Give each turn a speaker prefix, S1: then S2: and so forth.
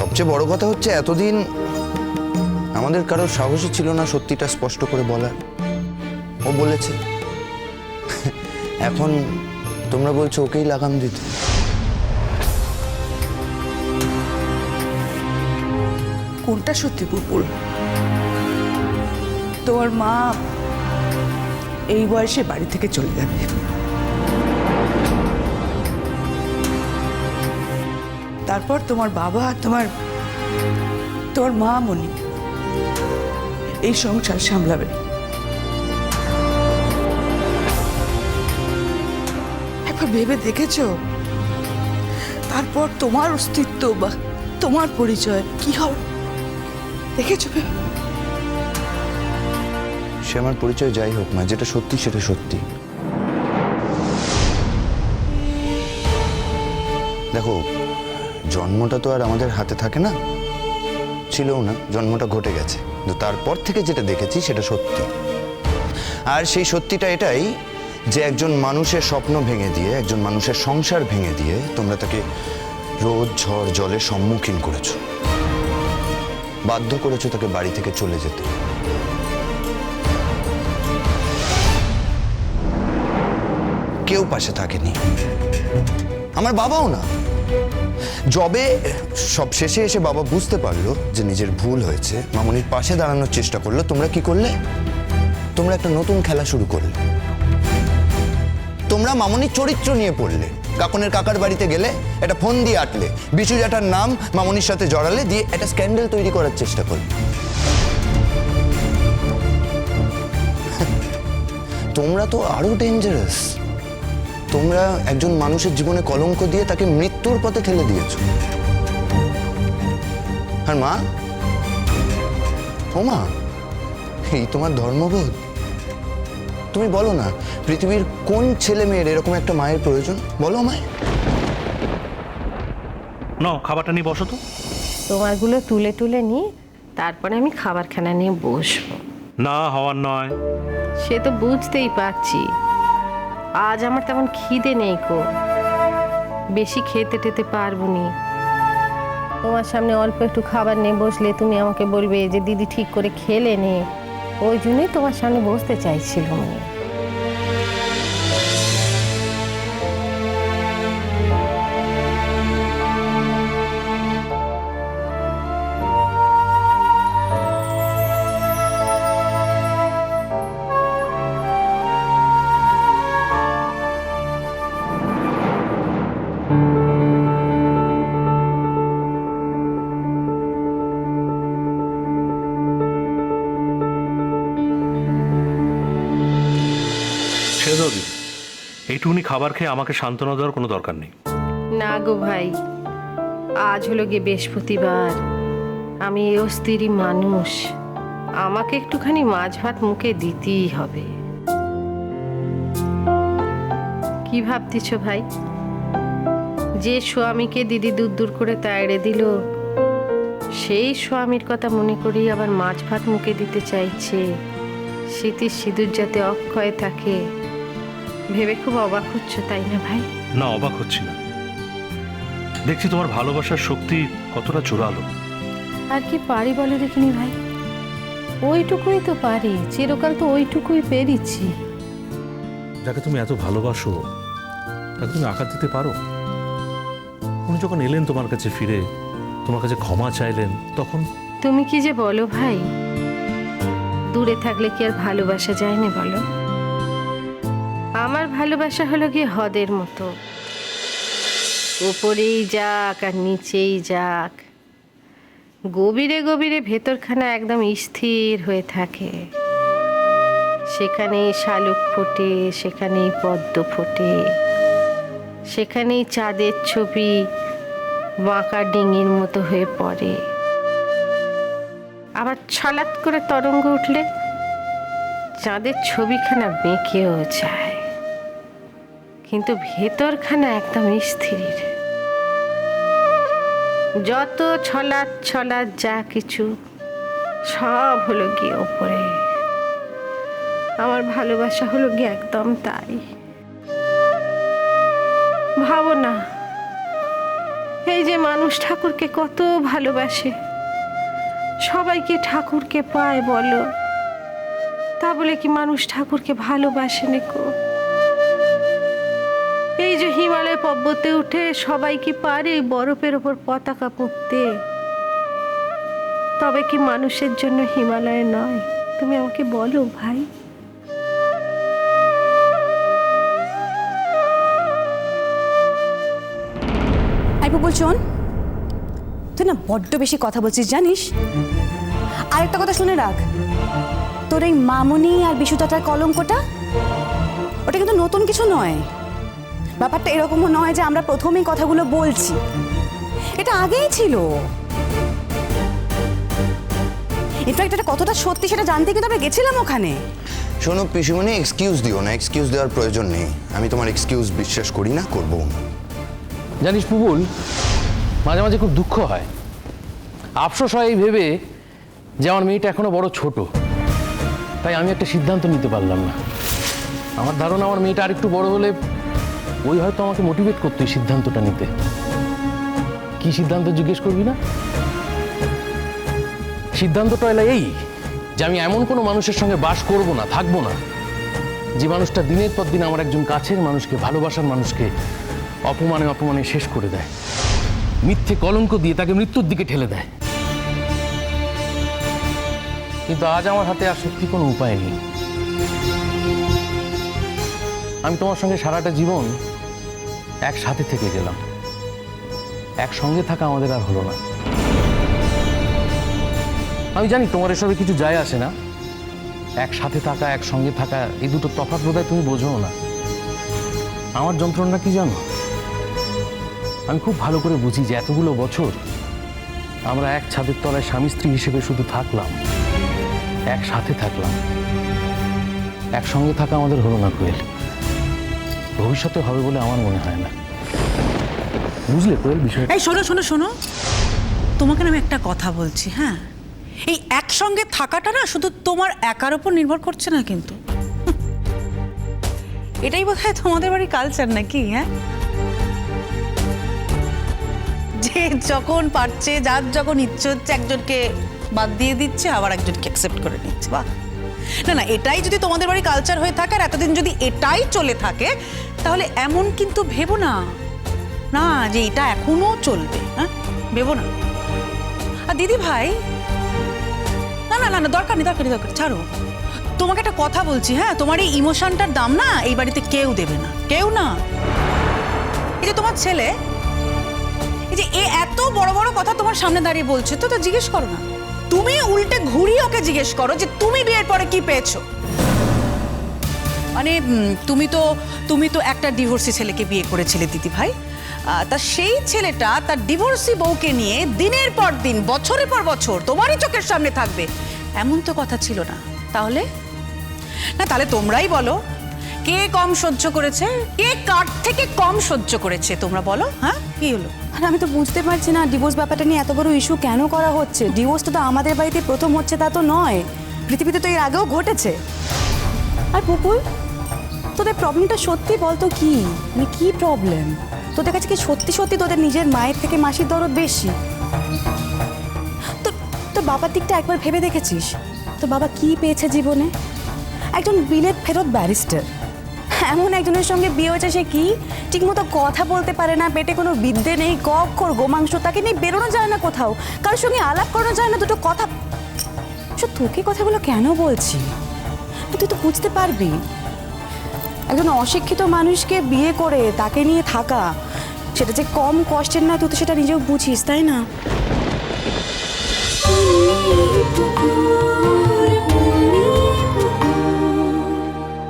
S1: সবচেয়ে বড় কথা হচ্ছে এতদিন আমাদের কারোর সাহসই ছিল না সত্যিটা স্পষ্ট করে বলার। ও বলেছে, এখন তোমরা বলছো ওকেই লাগাম দিতে।
S2: কোনটা সত্যি পুপুল? তোমার মা এই বয়সে বাড়ি থেকে চলে যাবে, তারপর তোমার বাবা তোমার মা মনি এই সংসার সামলাবে। একবার ভেবে দেখেছো তারপর তোমার অস্তিত্ব বা তোমার পরিচয় কি হবে? দেখেছো ভেবে?
S1: সে আমার পরিচয় যাই হোক না, যেটা সত্যি সেটা সত্যি। দেখো, জন্মটা তো আর আমাদের হাতে থাকে না, ছিলও না, জন্মটা ঘটে গেছে। কিন্তু তারপর থেকে যেটা দেখেছি সেটা সত্যি। আর সেই সত্যিটা এটাই যে একজন মানুষের স্বপ্ন ভেঙে দিয়ে, একজন মানুষের সংসার ভেঙে দিয়ে তোমরা তাকে রোদ ঝড় জলের সম্মুখীন করেছো, বাধ্য করেছো তাকে বাড়ি থেকে চলে যেতে। কেউ পাশে থাকেনি, আমার বাবাও না। যবে সব শেষে এসে বাবা বুঝতে পারলো যে নিজের ভুল হয়েছে, মামনির পাশে দাঁড়ানোর চেষ্টা করলো। তোমরা কি করলে? তোমরা একটা নতুন খেলা শুরু করলে। তোমরা মামনির চরিত্র নিয়ে পড়লে, কাকনের কাকার বাড়িতে গেলে একটা ফোন দিয়ে আটলে, বিশু জ্যাঠার নাম মামনির সাথে জড়ালে, দিয়ে একটা স্ক্যান্ডেল তৈরি করার চেষ্টা করলে। তোমরা তো আরো ডেঞ্জারাস। তোমরা একজন মানুষের জীবনে কলঙ্ক দিয়ে তাকে মৃত্যুর পথে ঠেলে দিয়েছ। আর মা, ও মা, এই তোমার ধর্মবোধ? তুমি বলো না, পৃথিবীর কোন ছেলে মেয়ের এরকম একটা মায়ের প্রয়োজন? বলো আমায়।
S3: নাও খাবারটা নিয়ে বসো তো।
S4: তোমারগুলো তুলে তুলে নিয়ে তারপরে আমি খাবারখানা নিয়ে বসবো।
S3: না, হওয়ার নয়।
S4: সে তো বুঝতেই পারছি, আজ আমার তেমন খিদে নেই কো, বেশি খেতে টেতে পারবো নি। তোমার সামনে অল্প একটু খাবার নিয়ে বসলে তুমি আমাকে বলবে যে দিদি ঠিক করে খেলে নে, ওই জন্যই তোমার সামনে বসতে চাইছিলাম আমি।
S3: ছেড়ে দাও দিদি, এইটুকুনি খাবার খেয়ে আমাকে সান্ত্বনা দেওয়ার কোনো দরকার নেই।
S4: না গো ভাই, আজ হলো গিয়ে বৃহস্পতিবার, আমি এ স্ত্রী মানুষ, আমাকে একটুখানি মাছ ভাত মুখে দিতেই হবে। কি ভাবতেছ ভাই? যে স্বামীকে দিদি দূর দূর করে তাড়িয়ে দিল, সেই স্বামীর কথা মনে করেই আবার মাছ ভাত মুখে দিতে চাইছে, স্মৃতির সিঁদুর যাতে অক্ষয় থাকে, ভেবে খুব অবাক হচ্ছ তাই না ভাই?
S3: না, অবাক হচ্ছি না, দেখছি তোমার ভালোবাসার শক্তি কতটা জোরালো।
S4: আর কি পারি বলে দেখিনি ভাই, ওইটুকুই তো পারি, চিরকাল তো ওইটুকুই পেরেছি।
S3: যাকে তুমি এত ভালোবাসো তাকে তুমি আঘাত দিতে পারো? উনি যখন এলেন তোমার কাছে ফিরে, তোমার কাছে ক্ষমা চাইলেন, তখন
S4: তুমি কি যে বলো ভাই, দূরে থাকলে কি আর ভালোবাসা যায় না বলো? আমার ভালোবাসা হলো গিয়ে হ্রদের মতো, উপরেই যাক আর নিচেই যাক, গভীরে গভীরে ভেতরখানা একদম স্থির হয়ে থাকে। সেখানেই শালুক ফোটে, সেখানেই পদ্ম ফোটে, সেখানেই চাঁদের ছবি বাঁকা ডিঙির মতো হয়ে পড়ে। আবার ছলাৎ করে তরঙ্গ উঠলে চাঁদের ছবিখানা বেঁকেও যায়, কিন্তু ভেতরখানা একদম স্থির। যত ছলাৎ ছলাৎ যা কিছু সব হলো গিয়ে ওপরে। আমার ভালোবাসা হলো গিয়ে একদম তাই। ভাবো না, এই যে মানুষ ঠাকুরকে কত ভালোবাসে, সবাই কি ঠাকুরকে পায় বলো? তা বলে কি মানুষ ঠাকুরকে ভালোবাসে নাকো? এই যে হিমালয় পর্বতে উঠে সবাই কি পারে বরফের ওপর পতাকা পরতে? তবে কি মানুষের জন্য হিমালয় নয়? তুমি আমাকে বলো ভাই।
S5: বুবুল শোন, তুই না বড্ড বেশি কথা বলছিস জানিস। আর একটা কথা শুনে রাখ, তোর এই মামুনি আর বিশুদাটার কলঙ্কটা, ওটা কিন্তু নতুন কিছু নয়। ব্যাপারটা এরকমও নয় যে আমরা প্রথমেই কথাগুলো বলছি, এটা আগেই ছিল। ইনফ্যাক্ট এটা কতটা সত্যি সেটা জানতে কিন্তু আমরা গেছিলাম ওখানে।
S1: শোনো পিসিমণি, এক্সকিউজ দিও না, এক্সকিউজ দেওয়ার প্রয়োজন নেই। আমি তোমার এক্সকিউজ বিশ্বাস করি না, করবো না।
S6: জানিস পুবুল, মাঝে মাঝে খুব দুঃখ হয়, আফসোস হয় এই ভেবে যে আমার মেয়েটা এখনো বড় ছোট, তাই আমি একটা সিদ্ধান্ত নিতে পারলাম না। আমার ধারণা আমার মেয়েটা আরেকটু বড় হলে ওই হয়তো আমাকে মোটিভেট করতো এই সিদ্ধান্তটা নিতে। কি সিদ্ধান্ত জিজ্ঞেস করবি না? সিদ্ধান্তটা এলো এই যে আমি এমন কোনো মানুষের সঙ্গে বাস করব না, থাকবো না, যে মানুষটা দিনের পর দিন আমার একজন কাছের মানুষকে, ভালোবাসার মানুষকে অপমানে অপমানে শেষ করে দেয়, মিথ্যে কলঙ্ক দিয়ে তাকে মৃত্যুর দিকে ঠেলে দেয়। কিন্তু আজ আমার হাতে আর সত্যি কোনো উপায় নেই। আমি তোমার সঙ্গে সারাটা জীবন একসাথে থেকে গেলাম, একসঙ্গে থাকা আমাদের আর হলো না। আমি জানি তোমার এসবে কিছু যায় আসে না, একসাথে থাকা, একসঙ্গে থাকা, এই দুটো তফাৎ বোধহয় তুমি বোঝো না। আমার যন্ত্রণা কি জানো? আমি খুব ভালো করে বুঝি যে এতগুলো বছর আমরা এক ছাদের তলায় স্বামী স্ত্রী হিসেবে শুধু থাকলাম, একসাথে থাকলাম, একসঙ্গে থাকা আমাদের হলো না কোয়েল। ভবিষ্যতে হবে বলে আমার মনে হয় না। বুঝলে কোয়েল বিষয়টা?
S2: এই শোনো শোনো শোনো, তোমাকে না আমি একটা কথা বলছি। হ্যাঁ, এই একসঙ্গে থাকাটা না শুধু তোমার একার উপর নির্ভর করছে না কিন্তু। এটাই বোধহয় তোমাদের বাড়ির কালচার নাকি? হ্যাঁ, যে যখন পারছে, যার যখন ইচ্ছে হচ্ছে একজনকে বাদ দিয়ে দিচ্ছে, আবার একজনকে অ্যাকসেপ্ট করে নিচ্ছে। বাহ, না না, এটাই যদি তোমাদের বাড়ির কালচার হয়ে থাকে আর এতদিন যদি এটাই চলে থাকে, তাহলে এমন কিন্তু ভেবো না না যে এটা এখনো চলবে। হ্যাঁ, ভেবো না। আর দিদি ভাই, না না না না, দরকার নেই দরকার নেই, দরকার ছাড়ো। তোমাকে একটা কথা বলছি, হ্যাঁ, তোমার এই ইমোশনটার দাম না এই বাড়িতে কেউ দেবে না, কেউ না। এই যে তোমার ছেলে, এই যে এ এত বড় বড় কথা তোমার সামনে দাঁড়িয়ে বলছে, তো জিজ্ঞেস করো না। তুমি উল্টে ঘুরিয়ে ওকে জিজ্ঞেস করো যে তুমি বিয়ের পরে কি পেয়েছো। মানে তুমি তো একটা ডিভোর্সি ছেলেকে বিয়ে করেছিলে দিদি ভাই, তা সেই ছেলেটা তার ডিভোর্সি বউকে নিয়ে দিনের পর দিন, বছরের পর বছর তোমারই চোখের সামনে থাকবে, এমন তো কথা ছিল না। তাহলে না, তাহলে তোমরাই বলো কে কম সহ্য করেছে, কে কার থেকে কম সহ্য করেছে, তোমরা বলো। হ্যাঁ, কি হলো?
S5: আর আমি তো বুঝতে পারছি না ডিভোর্স ব্যাপারটা নিয়ে এত বড় ইস্যু কেন করা হচ্ছে। ডিভোর্সটা তো আমাদের বাড়িতে প্রথম হচ্ছে তা তো নয়, পৃথিবীতে তো এর আগেও ঘটেছে। আর পুপুল, তোদের প্রবলেমটা সত্যি বলতো কি? মানে কি প্রবলেম তোদের কাছে? কি সত্যি সত্যি তোদের নিজের মায়ের থেকে মাসির দরদ বেশি? তোর বাবার দিকটা একবার ভেবে দেখেছিস? তোর বাবা কি পেয়েছে জীবনে? একজন বিলেত ফেরত ব্যারিস্টার, এমন একজনের সঙ্গে বিয়ে হয়েছে, সে কি ঠিকমতো কথা বলতে পারে না, পেটে কোনো বিদ্যে নেই, কক্ষর গোমাংস, তাকে নিয়ে বেরোনো যায় না কোথাও, কারোর সঙ্গে আলাপ করানো যায় না দুটো কথা। তোকে কথাগুলো কেন বলছি? তুই তো বুঝতে পারবি, একজন অশিক্ষিত মানুষকে বিয়ে করে তাকে নিয়ে থাকা, সেটা যে কম কষ্টের না, তুই তো সেটা নিজেও বুঝিস, তাই না?